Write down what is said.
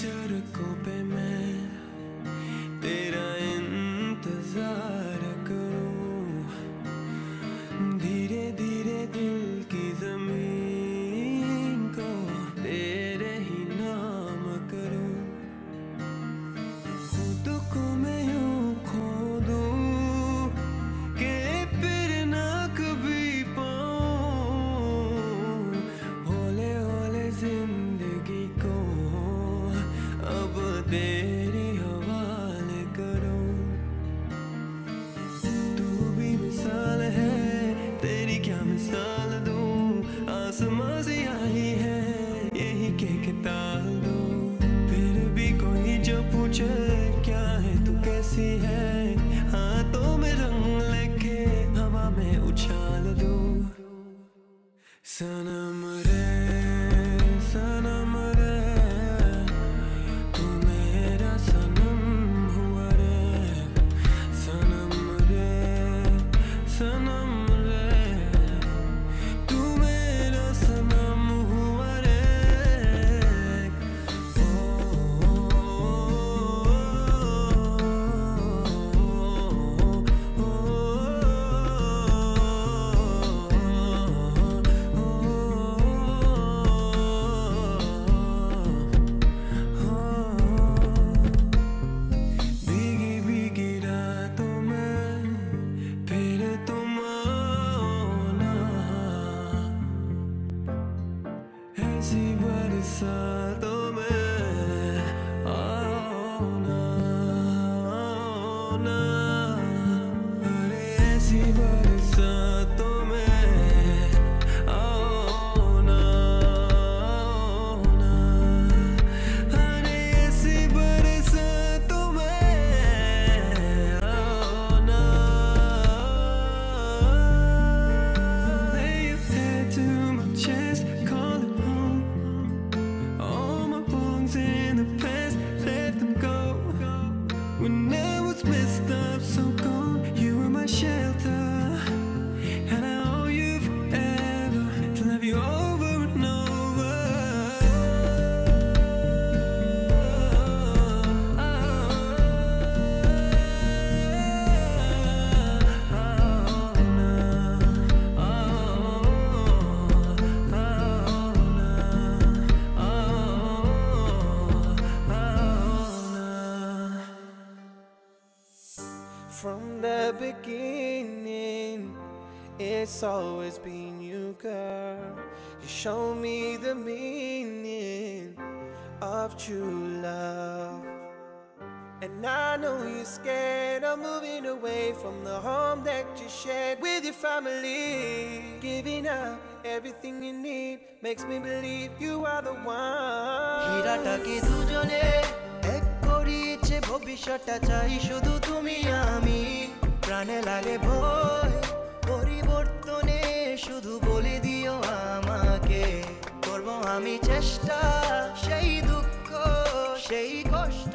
सड़कों पे मैं तेरा इंतजार करूं, धीरे धीरे दिल की जमीन को तेरे ही नाम करूं, खुद को मैं यूं खो दूं कि फिर ना कभी पाऊं, हौले हौले जिंदगी को अब तेरे हवाले करूं। तू भी मिसाल है, तेरी क्या मिसाल दूं, आसमां से आई है यही कह के टाल दूं, फिर भी कोई जो पूछे क्या है तू कैसी है, हाथों में रंग लेके हवा में उछाल दूं। सनम रे सनम रे तू मेरा सनम हुआ रे, सनम रे सनम रे तू मेरा सनम हुआ रे। ओ, भीगी भीगी रातों में फिर तुम आओ ना, ऐसी बरसातों में आओ ना, आओ ना, अरे ऐसी बरसातों में आओ ना, आओ ना, अरे ऐसी बरसातों में आओ ना। Lay your head to my chest, call it home. All my wrongs in the past, let them go. When I was messed up, so gone, you were my shelter, and I owe you forever to love you over and over. From the beginning, it's always been you, girl. You show me the meaning of true love. And I know you're scared of moving away from the home that you shared with your family. Giving up everything you need makes me believe you are the one. হীরাটাকে দুজনে এক করিয়েছে, ভবিষ্যৎটা চাই শুধু তুমি আমি, প্রাণে লাগে ভয় পরিবর্তনে, শুধু বলে দিও আমাকে, করব আমি চেষ্টা, সেই দুঃখ সেই কষ্ট